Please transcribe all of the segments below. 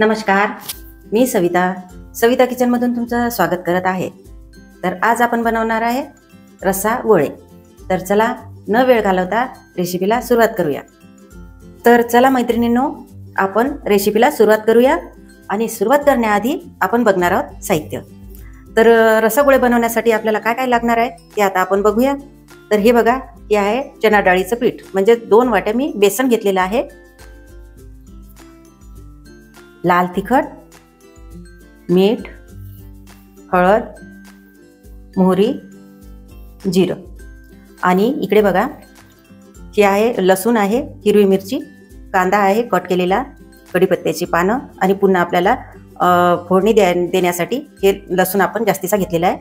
नमस्कार, मी सविता किचनमधून तुमचं स्वागत करत आहे। तर आज आपण बनवणार आहे रस्सा गोळे। तर चला न वेळ घालवता रेसिपीला सुरुवात करूया। तर चला मैत्रिणींनो, आपण रेसिपीला सुरुवात करूया। आणि सुरुवात करण्याआधी आपण बघणार आहोत साहित्य। तर रस्सा गोळे बनवण्यासाठी आपल्याला काय काय लागणार आहे ते आता आपण बघूया। तर हे बघा, हे आहे चणा डाळीचं पीठ, म्हणजे 2 वाट्या मी बेसन घेतलेलं आहे। लाल तिखट, मीठ, हळद, मोहरी, जिरं। आणि इकडे बघा, हे आहे लसूण आहे, हिरवी मिरची, कांदा आहे कट केलेला, कढीपत्त्याची पानं, आणि पुन्हा आपल्याला फोडणी देण्यासाठी हे लसूण आपण जास्तीचा घेतलेला आहे।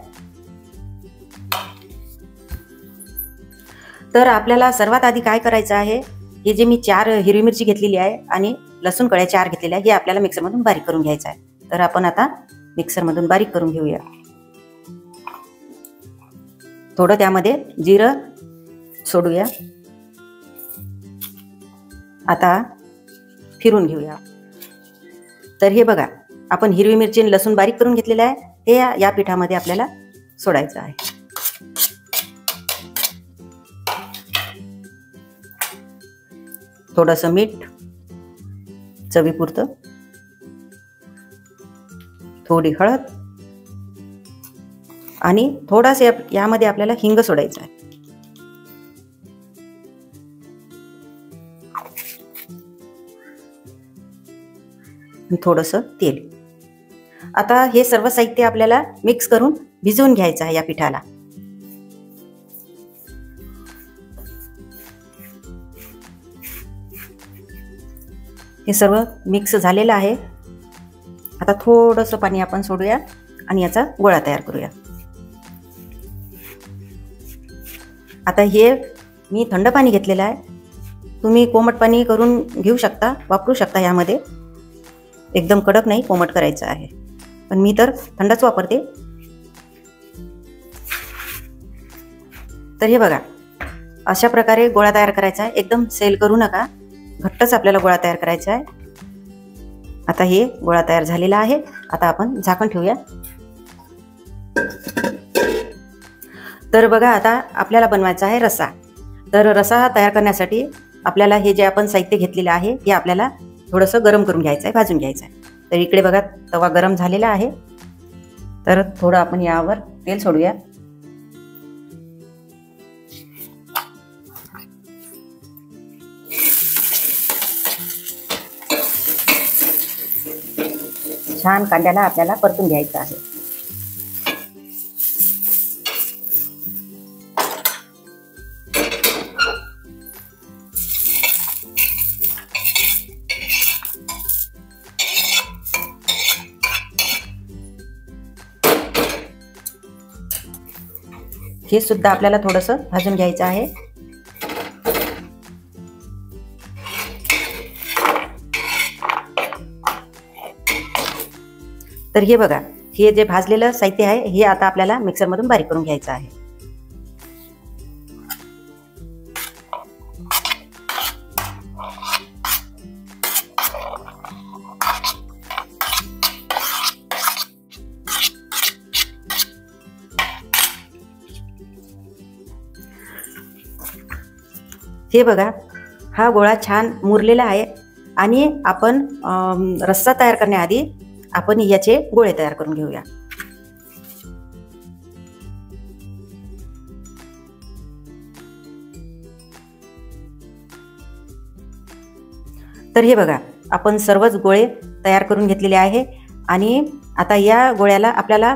तर आपल्याला सर्वात आधी काय करायचं आहे, हे जे मी 4 हिरवी मिरची घेतलेली आहे आणि लसूण कळ्या 4 घेतलेल्या आहे, हे आपल्याला मिक्सरमधून बारीक करून घ्यायचं आहे। तर आपण आता मिक्सरमधून बारीक करून घेऊया। थोडं त्यामध्ये जिरं सोडूया। आता फिरून घेऊया। तर हे बघा, आपण हिरवी मिरची आणि लसूण बारीक करून घेतलेलं आहे, ते या पिठामध्ये आपल्याला सोडायचं आहे। थोडंसं मीठ चवीपुरतं, थोडी हळद, आणि थोडासा यामध्ये आपल्याला हिंग सोडायचा आहे। थोडंसं तेल। आता हे सर्व साहित्य आपल्याला मिक्स करून भिजवून घ्यायचं आहे या पिठाला। हे सर्व मिक्स झालेलं आहे। आता थोडंसं पाणी आपण सोडूया आणि याचा गोळा तयार करूया। आता हे मी थंड पाणी घेतलेलं आहे, तुम्ही कोमट पाणी करून घेऊ शकता, वापरू शकता। यामध्ये एकदम कडक नाही, कोमट करायचं आहे, पण मी तर थंडच वापरते। तर हे बघा, अशा प्रकारे गोळा तयार करायचा आहे। एकदम सेल करू नका, घट्टच आपल्याला गोळा तयार करायचा आहे। आता हे गोळा तयार झालेला आहे। आता आपण झाकण ठेवूया। तर बघा, आता आपल्याला बनवायचा आहे रस्सा। तर रस्सा तयार करण्यासाठी आपल्याला हे जे आपण साहित्य घेतलेलं आहे, हे आपल्याला थोडंसं गरम करून घ्यायचं आहे, भाजून घ्यायचं आहे। तर इकडे बघा, तवा गरम झालेला आहे। तर थोडं आपण यावर तेल सोडूया। छान कांद्याला आपल्याला परतून घ्यायचं आहे। हे सुद्धा आपल्याला थोडंसं भाजून घ्यायचं आहे। तर हे बघा, हे जे भाजलेलं साहित्य आहे, हे आता आपल्याला मिक्सरमधून बारीक करून घ्यायचं आहे। हे बघा, हा गोळा छान मुरलेला आहे, आणि आपण रस्सा तयार करण्याआधी आपण याचे गोळे तयार करून घेऊया। तर हे बघा, आपण सर्वच गोळे तयार करून घेतलेले आहे, आणि आता या गोळ्याला आपल्याला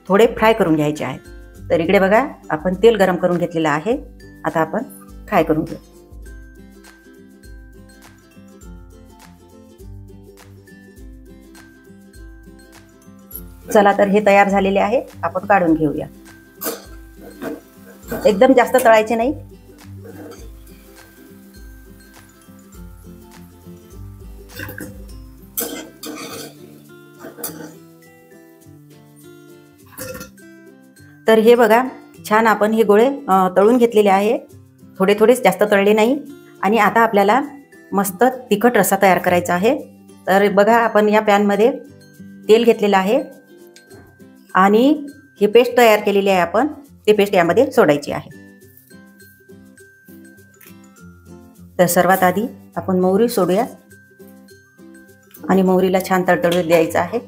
थोडे फ्राय करून घ्यायचे आहे। तर इकडे बघा, आपण तेल गरम करून घेतलेलं आहे। आता आपण फ्राय करून घेऊ। चला, तर हे तयार झालेले आहे, आपण काढून घेऊया। एकदम जास्त तळायचे नाही। तर हे बघा, छान आपण हे गोळे तळून घेतलेले आहे, थोडे जास्त तळले नाही। आणि आता आपल्याला मस्त तिखट रस्सा तयार करायचा आहे। तर बघा, आपण या पॅनमध्ये तेल घेतलेलं आहे आणि ही पेस्ट तयार केलेली आहे आपण, ती पेस्ट यामध्ये सोडायची आहे. तर सर्वात आधी आपण मोहरी सोडूया आणि मोहरीला छान तडतडू द्यायचं आहे.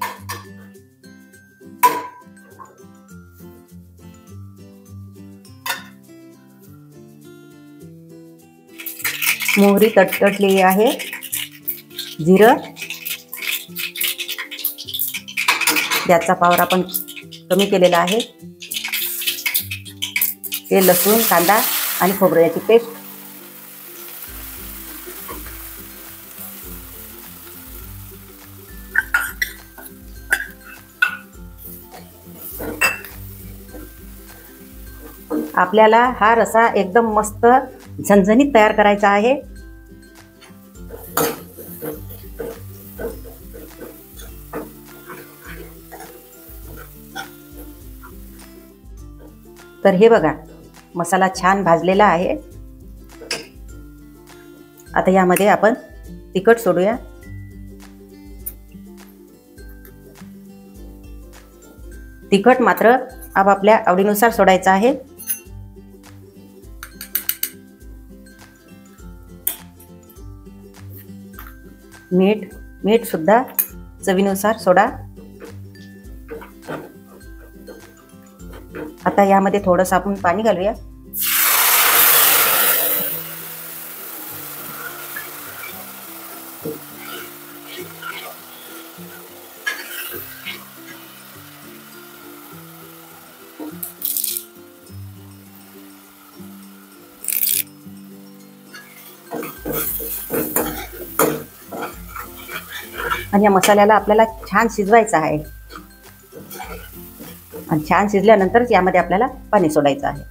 मोहरी तडतडलेली आहे. जिरं, गॅसचा पॉवर आपण कमी केलेला आहे. ते लसूण, कांदा आणि खोबऱ्याची पेस्ट, आपल्याला हा रसा एकदम मस्त झणझणीत तयार करायचा आहे. तर हे बघा, मसाला छान भाजलेला आहे. आता यामध्ये आपण तिखट सोडूया. तिखट मात्र आपापल्या आवडीनुसार सोडायचं आहे. मीठ सुद्धा चवीनुसार सोडा. आता यामध्ये थोडंसं आपण पाणी घालूया. आणि या मसाल्याला आपल्याला छान शिजवायचं आहे. आणि छान शिजल्यानंतरच यामध्ये आपल्याला पाणी सोडायचं आहे.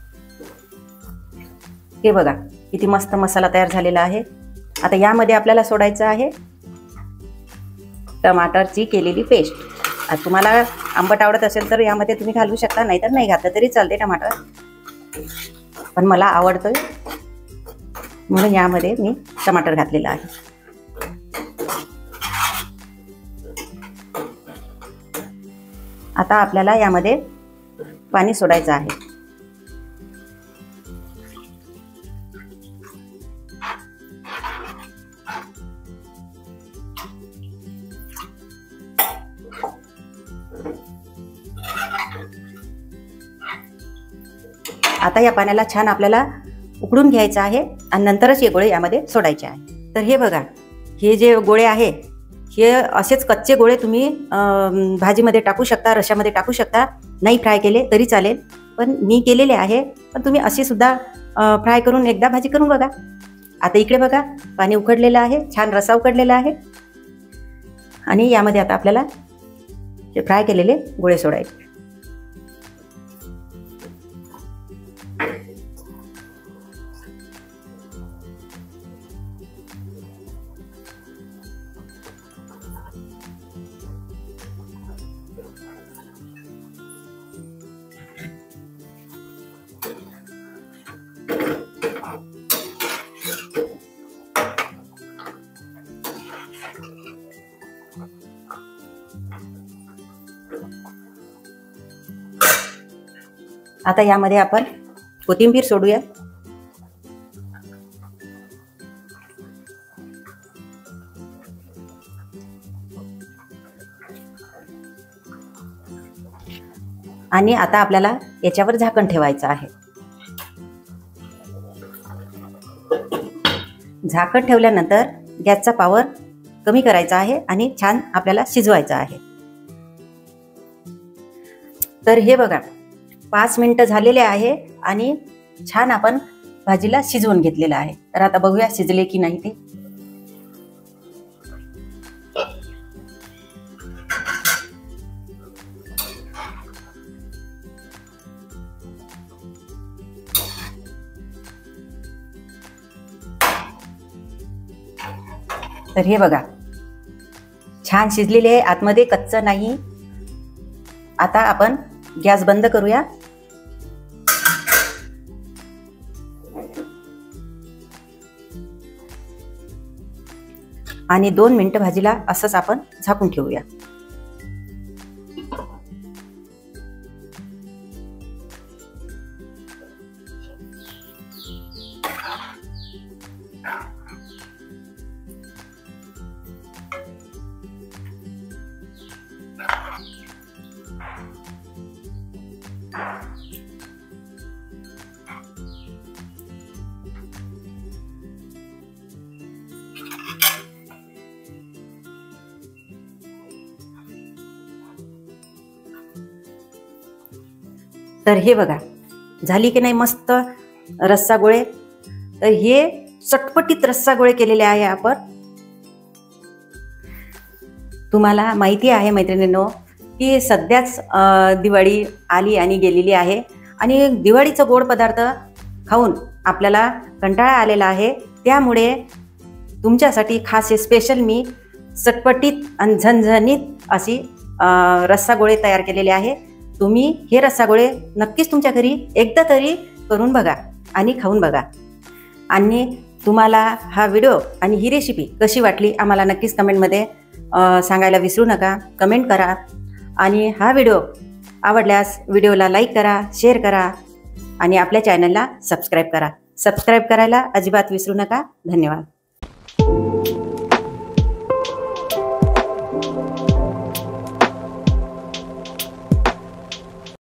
हे बघा, किती मस्त मसाला तयार झालेला आहे. आता यामध्ये आपल्याला सोडायचं आहे टमाटरची केलेली पेस्ट. आता तुम्हाला आंबट आवडत असेल तर यामध्ये तुम्ही घालू शकता, नाहीतर नाही घातलं तरी चालते टमाटर, पण मला आवडतं म्हणून यामध्ये मी टमाटर घातलेला आहे. आता आपल्याला यामध्ये पाणी सोडायचं आहे. आता या पाण्याला छान आपल्याला उकळून घ्यायचं आहे आणि नंतरच हे गोळे यामध्ये सोडायचे आहे. तर हे बघा, हे जे गोळे आहे हे असेच कच्चे गोळे तुम्ही भाजीमध्ये टाकू शकता, रश्यामध्ये टाकू शकता. नाही फ्राय केले तरी चालेल, पण मी केलेले आहे. पण तुम्ही असे सुद्धा फ्राय करून एकदा भाजी करून बघा. आता इकडे बघा, पाणी उकडलेलं आहे, छान रसा उकडलेला आहे. आणि यामध्ये आता आपल्याला जे फ्राय केलेले गोळे सोडायचे. आता यामध्ये आपण कोथिंबीर सोडूया. आणि आता आपल्याला याच्यावर झाकण ठेवायचं आहे. झाकण ठेवल्यानंतर गॅसचा पॉवर कमी करायचा आहे आणि छान आपल्याला शिजवायचं आहे. तर हे बघा, 5 मिनिटं झालेले आहे आणि छान आपण भाजीला शिजवून घेतलेलं आहे. तर आता बघूया शिजले की नाही ते. तर हे बघा, छान शिजलेले आहे, आतमध्ये कच्चं नाही. आता आपण गॅस बंद करूया. आणि 2 मिनिटं भाजीला असंच आपण झाकून ठेवूया. तर हे बघा झाली की नाही मस्त रस्सा गोळे. तर हे चटपटीत रस्सा गोळे केलेले आहे आपण. तुम्हाला माहिती आहे मैत्रिणींनो की सध्याच दिवाळी आली आणि गेलेली आहे आणि दिवाळीचं गोड पदार्थ खाऊन आपल्याला कंटाळा आलेला आहे. त्यामुळे तुमच्यासाठी खास हे स्पेशल मी चटपटीत आणि झणझणीत अशी रस्सागोळे तयार केलेले आहे. तुम्ही हे रस्सागोळे नक्कीच तुमच्या घरी एकदा तरी करून बघा आणि खाऊन बघा. आणि तुम्हाला हा व्हिडिओ आणि ही रेसिपी कशी वाटली आम्हाला नक्कीच कमेंटमध्ये सांगायला विसरू नका. कमेंट करा आणि हा व्हिडिओ आवडल्यास व्हिडिओला लाईक करा, शेअर करा आणि आपल्या चॅनलला सबस्क्राईब करा. सबस्क्राईब करायला अजिबात विसरू नका. धन्यवाद.